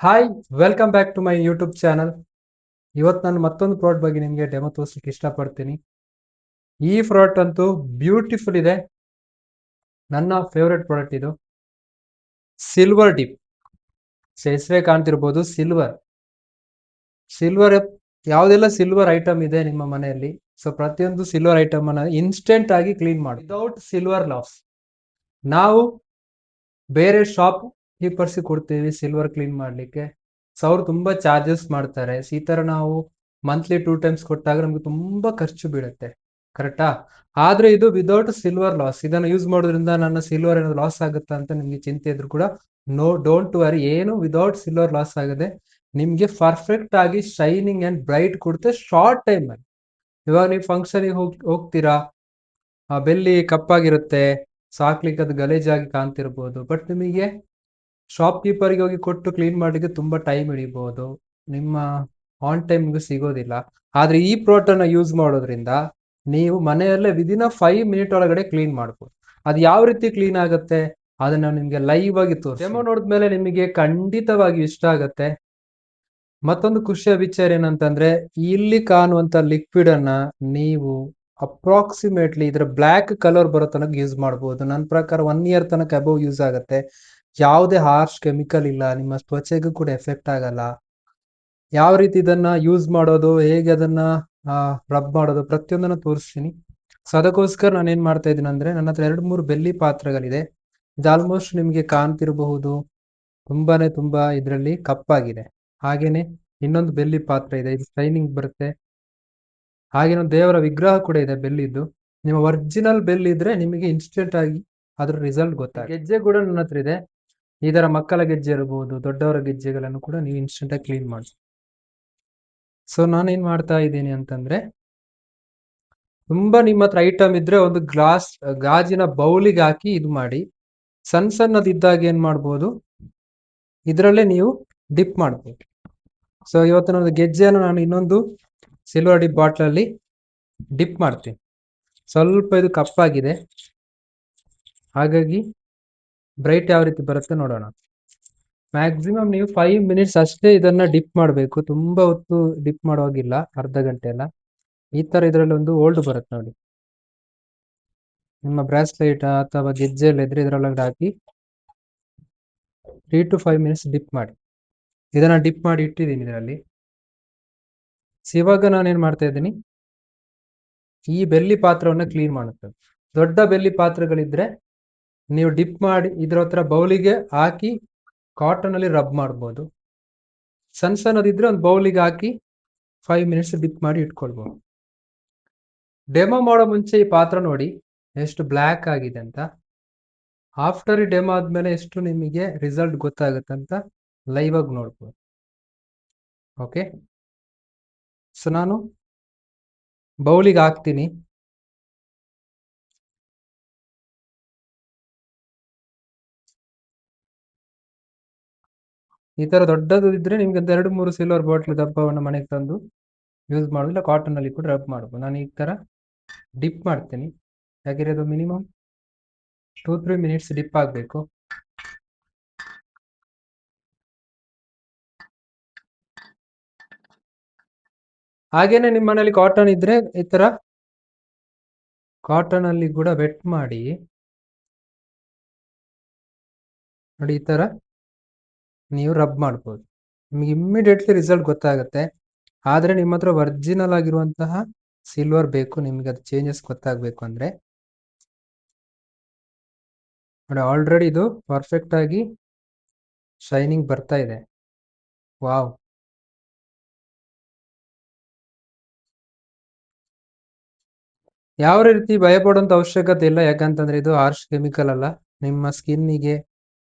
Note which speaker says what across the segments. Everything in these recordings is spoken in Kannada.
Speaker 1: Hi, welcome back to my YouTube channel. ಇವತ್ತು ನಾನು ಮತ್ತೊಂದು ಪ್ರಾಡಕ್ಟ್ ಬಗ್ಗೆ ನಿಮಗೆ ಡೆಮೋ ತೋರಿಸಲಿಕ್ಕೆ ಇಷ್ಟಪಡ್ತೀನಿ. ಈ ಪ್ರಾಡಕ್ಟ್ ಅಂತೂ ಬ್ಯೂಟಿಫುಲ್ ಇದೆ. ನನ್ನ ಫೇವ್ರೆಟ್ ಪ್ರಾಡಕ್ಟ್ ಇದು ಸಿಲ್ವರ್ ಡಿಪ್. ಹೆಸರೇ ಕಾಣ್ತಿರ್ಬೋದು, ಸಿಲ್ವರ್. ಸಿಲ್ವರ್ ಯಾವುದೆಲ್ಲ ಸಿಲ್ವರ್ ಐಟಮ್ ಇದೆ ನಿಮ್ಮ ಮನೆಯಲ್ಲಿ, ಸೊ ಪ್ರತಿಯೊಂದು ಸಿಲ್ವರ್ ಐಟಮ್ ಅನ್ನ ಇನ್ಸ್ಟೆಂಟ್ ಆಗಿ ಕ್ಲೀನ್ ಮಾಡಿ ವಿದೌಟ್ ಸಿಲ್ವರ್ ಲಾಸ್. ನಾವು ಬೇರೆ ಶಾಪ್ ಕೀಪರ್ಸ್ ಕೊಡ್ತೀವಿ ಸಿಲ್ವರ್ ಕ್ಲೀನ್ ಮಾಡ್ಲಿಕ್ಕೆ. ಸೊ ಅವ್ರು ತುಂಬಾ ಚಾರ್ಜಸ್ ಮಾಡ್ತಾರೆ. ಈ ತರ ನಾವು ಮಂತ್ಲಿ 2 ಟೈಮ್ಸ್ ಕೊಟ್ಟಾಗ ನಮ್ಗೆ ತುಂಬಾ ಖರ್ಚು ಬೀಳುತ್ತೆ, ಕರೆಕ್ಟಾ? ಆದ್ರೆ ಇದು ವಿದೌಟ್ ಸಿಲ್ವರ್ ಲಾಸ್. ಇದನ್ನು ಯೂಸ್ ಮಾಡೋದ್ರಿಂದ ನನ್ನ ಸಿಲ್ವರ್ ಏನಾದ್ರು ಲಾಸ್ ಆಗುತ್ತಾ ಅಂತ ನಿಮ್ಗೆ ಚಿಂತೆ ಇದ್ರು ಕೂಡ ನೋ, ಡೋಂಟ್ ವರಿ. ಏನು ವಿದೌಟ್ ಸಿಲ್ವರ್ ಲಾಸ್ ಆಗದೆ ನಿಮ್ಗೆ ಪರ್ಫೆಕ್ಟ್ ಆಗಿ ಶೈನಿಂಗ್ ಅಂಡ್ ಬ್ರೈಟ್ ಕೊಡುತ್ತೆ ಶಾರ್ಟ್ ಟೈಮ್ ಅಲ್ಲಿ. ಇವಾಗ ನೀವು ಫಂಕ್ಷನ್ಗೆ ಹೋಗ್ತೀರಾ, ಆ ಬೆಲ್ಲಿ ಕಪ್ಪಾಗಿರುತ್ತೆ, ಸಾಕ್ಲಿಕ್ಕೆ ಅದು ಗಲೀಜಾಗಿ ಕಾಣ್ತಿರ್ಬೋದು. ಬಟ್ ನಿಮಗೆ ಶಾಪ್ ಕೀಪರ್ಗೆ ಹೋಗಿ ಕೊಟ್ಟು ಕ್ಲೀನ್ ಮಾಡಲಿಕ್ಕೆ ತುಂಬಾ ಟೈಮ್ ಹಿಡಿಬಹುದು, ನಿಮ್ಮ ಆನ್ ಟೈಮ್ಗೆ ಸಿಗೋದಿಲ್ಲ. ಆದ್ರೆ ಈ ಪ್ರಾಡಕ್ಟ್ ಅನ್ನ ಯೂಸ್ ಮಾಡೋದ್ರಿಂದ ನೀವು ಮನೆಯಲ್ಲೇ ವಿದಿನ್ 5 ಮಿನಿಟ್ ಒಳಗಡೆ ಕ್ಲೀನ್ ಮಾಡ್ಬೋದು. ಅದು ಯಾವ ರೀತಿ ಕ್ಲೀನ್ ಆಗುತ್ತೆ ಅದನ್ನ ನಿಮ್ಗೆ ಲೈವ್ ಆಗಿ ತೋರಿಸಿ ಡೆಮೋ ನೋಡಿದ್ಮೇಲೆ ನಿಮಗೆ ಖಂಡಿತವಾಗಿ ಇಷ್ಟ ಆಗತ್ತೆ. ಮತ್ತೊಂದು ಖುಷಿಯ ವಿಚಾರ ಏನಂತಂದ್ರೆ, ಇಲ್ಲಿ ಕಾಣುವಂತ ಲಿಕ್ವಿಡ್ ಅನ್ನ ನೀವು ಅಪ್ರಾಕ್ಸಿಮೇಟ್ಲಿ ಇದರ ಬ್ಲ್ಯಾಕ್ ಕಲರ್ ಬರೋ ತನಕ ಯೂಸ್ ಮಾಡಬಹುದು. ನನ್ನ ಪ್ರಕಾರ 1 ಇಯರ್ ತನಕ ಅಬೌವ್ ಯೂಸ್ ಆಗುತ್ತೆ. ಯಾವುದೇ ಹಾರ್ಶ್ ಕೆಮಿಕಲ್ ಇಲ್ಲ, ನಿಮ್ಮ ತ್ವಚೆಗೂ ಕೂಡ ಎಫೆಕ್ಟ್ ಆಗಲ್ಲ. ಯಾವ ರೀತಿ ಇದನ್ನ ಯೂಸ್ ಮಾಡೋದು, ಹೇಗೆ ಅದನ್ನ ರಬ್ ಮಾಡೋದು, ಪ್ರತಿಯೊಂದನ್ನು ತೋರಿಸ್ತೀನಿ. ಸೊ ಅದಕ್ಕೋಸ್ಕರ ನಾನು ಏನ್ ಮಾಡ್ತಾ ಇದ್ದೀನಿ ಅಂದ್ರೆ, ನನ್ನ ಹತ್ರ 2-3 ಬೆಳ್ಳಿ ಪಾತ್ರೆಗಳಿದೆ. ಇದು ಆಲ್ಮೋಸ್ಟ್ ನಿಮಗೆ ಕಾಣ್ತಿರಬಹುದು, ತುಂಬಾ ಇದರಲ್ಲಿ ಕಪ್ಪಾಗಿದೆ. ಹಾಗೇನೆ ಇನ್ನೊಂದು ಬೆಳ್ಳಿ ಪಾತ್ರೆ ಇದೆ, ಇದು ಶೈನಿಂಗ್ ಬರುತ್ತೆ. ಹಾಗೆ ಒಂದು ದೇವರ ವಿಗ್ರಹ ಕೂಡ ಇದೆ ಬೆಳ್ಳಿದ್ದು. ನಿಮ್ಮ ಒರಿಜಿನಲ್ ಬೆಳ್ಳಿ ಇದ್ರೆ ನಿಮಗೆ ಇನ್ಸ್ಟೆಂಟ್ ಆಗಿ ಅದ್ರ ರಿಸಲ್ಟ್ ಗೊತ್ತಾಗುತ್ತೆ. ಗೆಜ್ಜೆ ಕೂಡ ನನ್ನ ಹತ್ರ ಇದೆ. ಇದರ ಮಕ್ಕಳ ಗೆಜ್ಜೆ ಇರಬಹುದು, ದೊಡ್ಡವರ ಗೆಜ್ಜೆಗಳನ್ನು ಕೂಡ ನೀವು ಇನ್ಸ್ಟೆಂಟ್ ಆಗಿ ಕ್ಲೀನ್ ಮಾಡಿ. ಸೊ ನಾನೇನ್ ಮಾಡ್ತಾ ಇದ್ದೀನಿ ಅಂತಂದ್ರೆ, ತುಂಬಾ ನಿಮ್ಮ ಹತ್ರ ಐಟಮ್ ಇದ್ರೆ ಒಂದು ಗಾಜಿನ ಬೌಲಿಗೆ ಹಾಕಿ ಇದು ಮಾಡಿ. ಸಣ್ಣದಿದ್ದಾಗ ಏನ್ ಮಾಡ್ಬೋದು, ಇದರಲ್ಲೇ ನೀವು ಡಿಪ್ ಮಾಡ್ಬೋದು. ಸೊ ಇವತ್ತು ನನ್ನ ಗೆಜ್ಜೆಯನ್ನು ನಾನು ಇನ್ನೊಂದು ಸಿಲ್ವರ್ ಡಿಪ್ ಬಾಟ್ಲ್ ಅಲ್ಲಿ ಡಿಪ್ ಮಾಡ್ತೀನಿ. ಸ್ವಲ್ಪ ಇದು ಕಪ್ಪಾಗಿದೆ, ಹಾಗಾಗಿ ಬ್ರೈಟ್ ಯಾವ ರೀತಿ ಬರುತ್ತೆ ನೋಡೋಣ. ಮ್ಯಾಕ್ಸಿಮಮ್ ನೀವು 5 ಮಿನಿಟ್ಸ್ ಅಷ್ಟೇ ಇದನ್ನ ಡಿಪ್ ಮಾಡಬೇಕು. ತುಂಬಾ ಹೊತ್ತು ಡಿಪ್ ಮಾಡೋಗಿಲ್ಲ, ಅರ್ಧ ಗಂಟೆ ಎಲ್ಲ. ಈ ತರ ಇದರಲ್ಲಿ ಒಂದು ಹೋಲ್ಡ್ ಬರುತ್ತೆ ನೋಡಿ, ನಿಮ್ಮ ಬ್ರಾಸ್ಲೈಟ್ ಅಥವಾ ಗೆಜ್ಜೆ ಎಲ್ಲ ಇದ್ರೆ ಇದರೊಳಗಡೆ ಹಾಕಿ 3 to 5 ಮಿನಿಟ್ಸ್ ಡಿಪ್ ಮಾಡಿ. ಇದನ್ನ ಡಿಪ್ ಮಾಡಿ ಇಟ್ಟಿದ್ದೀನಿ ಇದರಲ್ಲಿ. ಇವಾಗ ನಾನು ಏನ್ ಮಾಡ್ತಾ ಇದ್ದೀನಿ, ಈ ಬೆಳ್ಳಿ ಪಾತ್ರವನ್ನ ಕ್ಲೀನ್ ಮಾಡುತ್ತೇನೆ. ದೊಡ್ಡ ಬೆಳ್ಳಿ ಪಾತ್ರೆಗಳಿದ್ರೆ ನೀವು ಡಿಪ್ ಮಾಡಿ ಇದ್ರ ಹತ್ರ ಬೌಲಿಗೆ ಹಾಕಿ ಕಾಟನ್ ಅಲ್ಲಿ ರಬ್ ಮಾಡ್ಬೋದು. ಸಣ್ಣದಿದ್ರೆ ಒಂದು ಬೌಲಿಗೆ ಹಾಕಿ 5 ಮಿನಿಟ್ಸ್ ಡಿಪ್ ಮಾಡಿ ಇಟ್ಕೊಳ್ಬಹುದು. ಡೆಮೋ ಮಾಡೋ ಮುಂಚೆ ಈ ಪಾತ್ರ ನೋಡಿ ಎಷ್ಟು ಬ್ಲ್ಯಾಕ್ ಆಗಿದೆ ಅಂತ. ಆಫ್ಟರ್ ಈ ಡೆಮೋ ಆದ್ಮೇಲೆ ಎಷ್ಟು ನಿಮಗೆ ರಿಸಲ್ಟ್ ಗೊತ್ತಾಗುತ್ತೆ ಅಂತ ಲೈವ್ ಆಗಿ ನೋಡ್ಬೋದು. ಓಕೆ, ಸೊ ನಾನು ಬೌಲಿಗೆ ಹಾಕ್ತೀನಿ. ಈ ತರ ದೊಡ್ಡದು ಇದ್ರೆ ನಿಮ್ಗೆ 2-3 ಸಿಲ್ವರ್ ಬಾಟ್ಲ್ ದಪ್ಪವನ್ನು ಮನೆಗೆ ತಂದು ಯೂಸ್ ಮಾಡೋದಿಲ್ಲ, ಕಾಟನ್ ಅಲ್ಲಿ ಕೂಡ ರಬ್ ಮಾಡ್ಬೋದು. ನಾನು ಈ ತರ ಡಿಪ್ ಮಾಡ್ತೀನಿ, ಯಾಕೆಂದ್ರೆ ಅದು ಮಿನಿಮಮ್ 2-3 ಮಿನಿಟ್ಸ್ ಡಿಪ್ ಆಗಬೇಕು. ಹಾಗೇನೆ ನಿಮ್ಮ ಮನೇಲಿ ಕಾಟನ್ ಇದ್ರೆ ಈ ತರ ಕಾಟನ್ ಅಲ್ಲಿ ಕೂಡ ವೆಟ್ ಮಾಡಿ ನೋಡಿ, ಈ ತರ ನೀವು ರಬ್ ಮಾಡ್ಬೋದು. ನಿಮಗೆ ಇಮ್ಮಿಡಿಯೇಟ್ಲಿ ರಿಸಲ್ಟ್ ಗೊತ್ತಾಗುತ್ತೆ. ಆದ್ರೆ ನಿಮ್ಮ ಹತ್ರ ಒರಿಜಿನಲ್ ಆಗಿರುವಂತಹ ಸಿಲ್ವರ್ ಬೇಕು, ನಿಮ್ಗೆ ಅದು ಚೇಂಜಸ್ ಗೊತ್ತಾಗಬೇಕು ಅಂದ್ರೆ. ನೋಡಿ, ಆಲ್ರೆಡಿ ಇದು ಪರ್ಫೆಕ್ಟ್ ಆಗಿ ಶೈನಿಂಗ್ ಬರ್ತಾ ಇದೆ. ವಾವ್, ಯಾವ ರೀತಿ ಭಯಪಡುವಂತ ಅವಶ್ಯಕತೆ ಇಲ್ಲ, ಯಾಕಂತಂದ್ರೆ ಇದು ಹಾರ್ಶ್ ಕೆಮಿಕಲ್ ಅಲ್ಲ, ನಿಮ್ಮ ಸ್ಕಿನ್ನಿಗೆ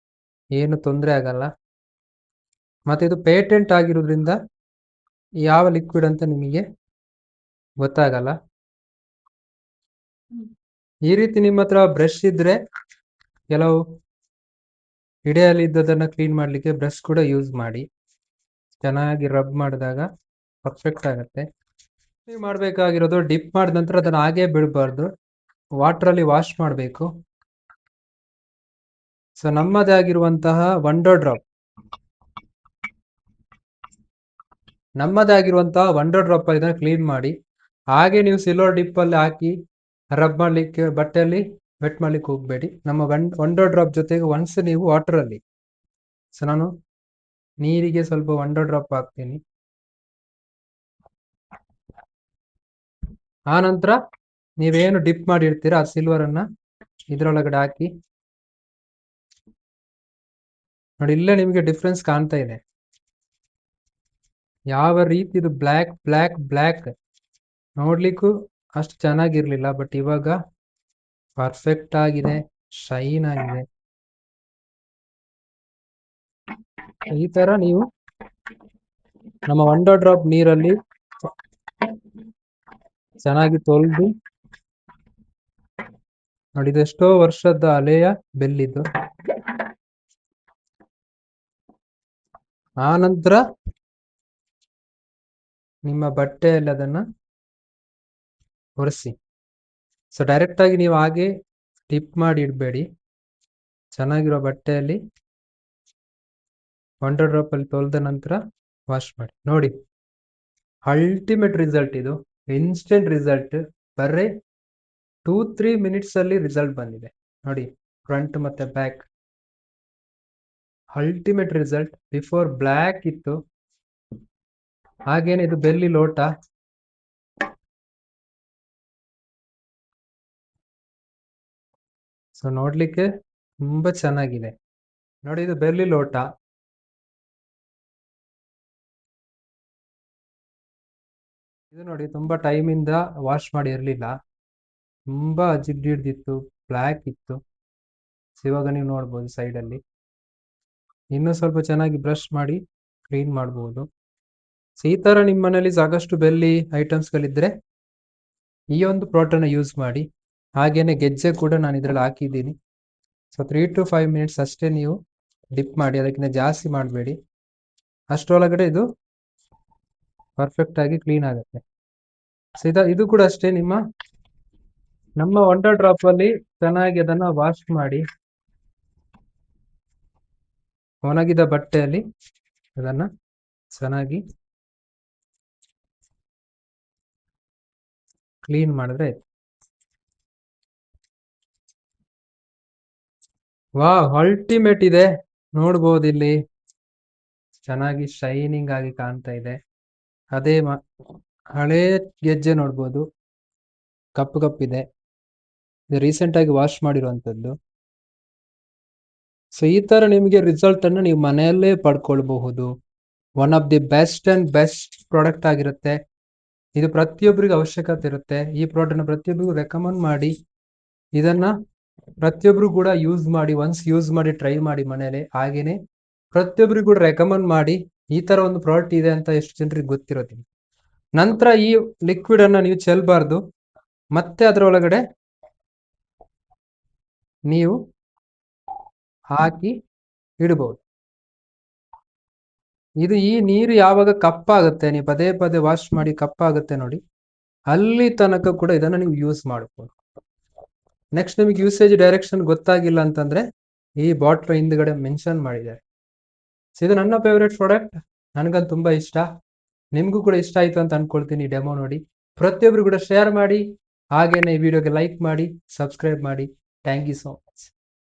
Speaker 1: ಏನು ತೊಂದರೆ ಆಗಲ್ಲ. ಮತ್ತೆ ಇದು ಪೇಟೆಂಟ್ ಆಗಿರೋದ್ರಿಂದ ಯಾವ ಲಿಕ್ವಿಡ್ ಅಂತ ನಿಮಗೆ ಗೊತ್ತಾಗಲ್ಲ. ಈ ರೀತಿ ನಿಮ್ಮ ಹತ್ರ ಬ್ರಷ್ ಇದ್ರೆ ಕೆಲವು ಹಿಡಿಯಲ್ಲಿ ಇದ್ದದನ್ನ ಕ್ಲೀನ್ ಮಾಡ್ಲಿಕ್ಕೆ ಬ್ರಷ್ ಕೂಡ ಯೂಸ್ ಮಾಡಿ. ಚೆನ್ನಾಗಿ ರಬ್ ಮಾಡಿದಾಗ ಪರ್ಫೆಕ್ಟ್ ಆಗುತ್ತೆ. ನೀವು ಮಾಡಬೇಕಾಗಿರೋದು, ಡಿಪ್ ಮಾಡಿದ ನಂತರ ಅದನ್ನ ಹಾಗೆ ಬಿಡಬಾರ್ದು, ವಾಟರ್ ಅಲ್ಲಿ ವಾಶ್ ಮಾಡಬೇಕು. ಸೊ ನಮ್ಮದೇ ಆಗಿರುವಂತಹ ವಂಡರ್ ಡ್ರಾಪ್ ನಮ್ಮದಾಗಿರುವಂತಹ ವಂಡರ್ ಡ್ರಾಪ್ ಇದನ್ನ ಕ್ಲೀನ್ ಮಾಡಿ. ಹಾಗೆ ನೀವು ಸಿಲ್ವರ್ ಡಿಪ್ ಅಲ್ಲಿ ಹಾಕಿ ರಬ್ ಮಾಡ್ಲಿಕ್ಕೆ ಬಟ್ಟೆಯಲ್ಲಿ ವೆಟ್ ಮಾಡ್ಲಿಕ್ಕೆ ಹೋಗ್ಬೇಡಿ. ನಮ್ಮ ವಂಡರ್ ಡ್ರಾಪ್ ಜೊತೆಗೆ ಒನ್ಸ್ ನೀವು ವಾಟರ್ ಅಲ್ಲಿ, ಸೊ ನಾನು ನೀರಿಗೆ ಸ್ವಲ್ಪ ವಂಡರ್ ಡ್ರಾಪ್ ಹಾಕ್ತೀನಿ. ಆ ನಂತರ ನೀವೇನು ಡಿಪ್ ಮಾಡಿರ್ತೀರಾ ಆ ಸಿಲ್ವರ್ ಅನ್ನ ಇದ್ರೊಳಗಡೆ ಹಾಕಿ ನೋಡಿ. ಇಲ್ಲೇ ನಿಮಗೆ ಡಿಫ್ರೆನ್ಸ್ ಕಾಣ್ತಾ ಇದೆ ಯಾವ ರೀತಿ ಇದು ಬ್ಲ್ಯಾಕ್ ಬ್ಲ್ಯಾಕ್ ಬ್ಲ್ಯಾಕ್ ನೋಡ್ಲಿಕ್ಕೂ ಅಷ್ಟು ಚೆನ್ನಾಗಿರ್ಲಿಲ್ಲ, ಬಟ್ ಇವಾಗ ಪರ್ಫೆಕ್ಟ್ ಆಗಿದೆ, ಶೈನ್ ಆಗಿದೆ. ಈ ತರ ನೀವು ನಮ್ಮ ವಂಡರ್ ಡ್ರಾಪ್ ನೀರಲ್ಲಿ ಚೆನ್ನಾಗಿ ತೊಳೆದು ನೋಡಿ. ಇದೆಷ್ಟೋ ವರ್ಷದ ಹಳೆಯ ಬೆಲ್ಲಿದ್ದು. ಆ ನಂತರ ನಿಮ್ಮ ಬಟ್ಟೆಯಲ್ಲಿ ಅದನ್ನ ಒರೆಸಿ. ಸೊ ಡೈರೆಕ್ಟ್ ಆಗಿ ನೀವು ಹಾಗೆ ಟಿಪ್ ಮಾಡಿ ಇಡಬೇಡಿ. ಚೆನ್ನಾಗಿರೋ ಬಟ್ಟೆಯಲ್ಲಿ ವಂಡರ್ ಡ್ರಾಪ್ ಅಲ್ಲಿ ತೊಳೆದ ನಂತರ ವಾಶ್ ಮಾಡಿ ನೋಡಿ. ಅಲ್ಟಿಮೇಟ್ ರಿಸಲ್ಟ್ ಇದು, ಇನ್ಸ್ಟೆಂಟ್ ರಿಸಲ್ಟ್. ಬರೀ 2-3 ಮಿನಿಟ್ಸ್ ಅಲ್ಲಿ ರಿಸಲ್ಟ್ ಬಂದಿದೆ ನೋಡಿ. ಫ್ರಂಟ್ ಮತ್ತೆ back ultimate result. Before black ಇತ್ತು. ಹಾಗೇನೆ ಇದು ಬೆಳ್ಳಿ ಲೋಟ. ಸೊ ನೋಡ್ಲಿಕ್ಕೆ ತುಂಬಾ ಚೆನ್ನಾಗಿದೆ ನೋಡಿ. ಇದು ಬೆಳ್ಳಿ ಲೋಟ. ಇದು ನೋಡಿ ತುಂಬಾ ಟೈಮ್ ಇಂದ ವಾಶ್ ಮಾಡಿ ಇರ್ಲಿಲ್ಲ, ತುಂಬಾ ಜಿಡ್ಡು ಹಿಡ್ದಿತ್ತು, ಬ್ಲ್ಯಾಕ್ ಇತ್ತು. ಇವಾಗ ನೀವು ನೋಡ್ಬೋದು ಸೈಡ್ ಅಲ್ಲಿ ಇನ್ನೂ ಸ್ವಲ್ಪ ಚೆನ್ನಾಗಿ ಬ್ರಷ್ ಮಾಡಿ ಕ್ಲೀನ್ ಮಾಡಬಹುದು. ಸೊ ಈ ತರ ನಿಮ್ಮ ಮನೇಲಿ ಸಾಕಷ್ಟು ಬೆಳ್ಳಿ ಐಟಮ್ಸ್ ಗಳಿದ್ರೆ ಈ ಒಂದು ಪ್ರಾಡಕ್ಟ್ ಅನ್ನ ಯೂಸ್ ಮಾಡಿ. ಹಾಗೇನೆ ಗೆಜ್ಜೆ ಕೂಡ ನಾನು ಇದ್ರಲ್ಲಿ ಹಾಕಿದ್ದೀನಿ. ಸೊ 3 to 5 ಮಿನಿಟ್ಸ್ ಅಷ್ಟೇ ನೀವು ಡಿಪ್ ಮಾಡಿ, ಅದಕ್ಕಿಂತ ಜಾಸ್ತಿ ಮಾಡಬೇಡಿ. ಅಷ್ಟರೊಳಗಡೆ ಇದು ಪರ್ಫೆಕ್ಟ್ ಆಗಿ ಕ್ಲೀನ್ ಆಗುತ್ತೆ. ಸೊ ಇದು ಕೂಡ ಅಷ್ಟೇ, ನಮ್ಮ ವಂಡರ್ ಡ್ರಾಪ್ ಅಲ್ಲಿ ಚೆನ್ನಾಗಿ ಅದನ್ನ ವಾಶ್ ಮಾಡಿ ಒಣಗಿದ ಬಟ್ಟೆಯಲ್ಲಿ ಅದನ್ನ ಚೆನ್ನಾಗಿ ಕ್ಲೀನ್ ಮಾಡಿದ್ರೆ ಆಯ್ತು. ವಾ ಅಲ್ಟಿಮೇಟ್ ಇದೆ, ನೋಡ್ಬೋದು ಇಲ್ಲಿ ಚೆನ್ನಾಗಿ ಶೈನಿಂಗ್ ಆಗಿ ಕಾಣ್ತಾ ಇದೆ. ಅದೇ ಹಳೆ ಗೆಜ್ಜೆ ನೋಡ್ಬೋದು, ಕಪ್ಪು ಕಪ್ಪಿದೆ. ಇದು ರೀಸೆಂಟ್ ಆಗಿ ವಾಶ್ ಮಾಡಿರುವಂತದ್ದು. ಸೊ ಈ ತರ ನಿಮಗೆ ರಿಸಲ್ಟ್ ಅನ್ನು ನೀವು ಮನೆಯಲ್ಲೇ ಪಡ್ಕೊಳ್ಬಹುದು. One of the best and best product ಆಗಿರುತ್ತೆ ಇದು. ಪ್ರತಿಯೊಬ್ಬರಿಗೂ ಅವಶ್ಯಕತೆ ಇರುತ್ತೆ. ಈ ಪ್ರಾಡಕ್ಟ್ ಅನ್ನು ಪ್ರತಿಯೊಬ್ಬರಿಗೂ ರೆಕಮೆಂಡ್ ಮಾಡಿ. ಇದನ್ನ ಪ್ರತಿಯೊಬ್ರು ಕೂಡ ಯೂಸ್ ಮಾಡಿ, ಒನ್ಸ್ ಯೂಸ್ ಮಾಡಿ ಟ್ರೈ ಮಾಡಿ ಮನೇಲಿ. ಹಾಗೇನೆ ಪ್ರತಿಯೊಬ್ಬರಿಗೂ ಕೂಡ ರೆಕಮೆಂಡ್ ಮಾಡಿ. ಈ ತರ ಒಂದು ಪ್ರಾಡಕ್ಟ್ ಇದೆ ಅಂತ ಎಷ್ಟು ಜನರಿಗೆ ಗೊತ್ತಿರೋದಿಲ್ಲ. ನಂತರ ಈ ಲಿಕ್ವಿಡ್ ಅನ್ನ ನೀವು ಚೆಲ್ಬಾರ್ದು, ಮತ್ತೆ ಅದರೊಳಗಡೆ ನೀವು ಹಾಕಿ ಇಡಬಹುದು. ಈ ನೀರು ಯಾವಾಗ ಕಪ್ಪಾಗುತ್ತೆ, ನೀವು ಪದೇ ಪದೇ ವಾಶ್ ಮಾಡಿ ಕಪ್ಪಾಗುತ್ತೆ ನೋಡಿ, ಅಲ್ಲಿ ತನಕ ಕೂಡ ಇದನ್ನ ನೀವು ಯೂಸ್ ಮಾಡಬಹುದು. ನೆಕ್ಸ್ಟ್ ನಿಮಗೆ ಯೂಸೇಜ್ ಡೈರೆಕ್ಷನ್ ಗೊತ್ತಾಗಿಲ್ಲ ಅಂತಂದ್ರೆ ಈ ಬಾಟ್ಲ್ ಹಿಂದ್ಗಡೆ ಮೆನ್ಷನ್ ಮಾಡಿದ್ದಾರೆ. ಇದು ನನ್ನ ಫೇವರೇಟ್ ಪ್ರಾಡಕ್ಟ್, ನನಗಂತೂ ತುಂಬಾ ಇಷ್ಟ. ನಿಮ್ಗೂ ಕೂಡ ಇಷ್ಟ ಆಯ್ತು ಅಂತ ಅನ್ಕೊಳ್ತೀನಿ ಡೆಮೋ ನೋಡಿ. ಪ್ರತಿಯೊಬ್ರು ಕೂಡ ಶೇರ್ ಮಾಡಿ, ಹಾಗೇನೆ ಈ ವಿಡಿಯೋಗೆ ಲೈಕ್ ಮಾಡಿ, ಸಬ್ಸ್ಕ್ರೈಬ್ ಮಾಡಿ. Thank you so much.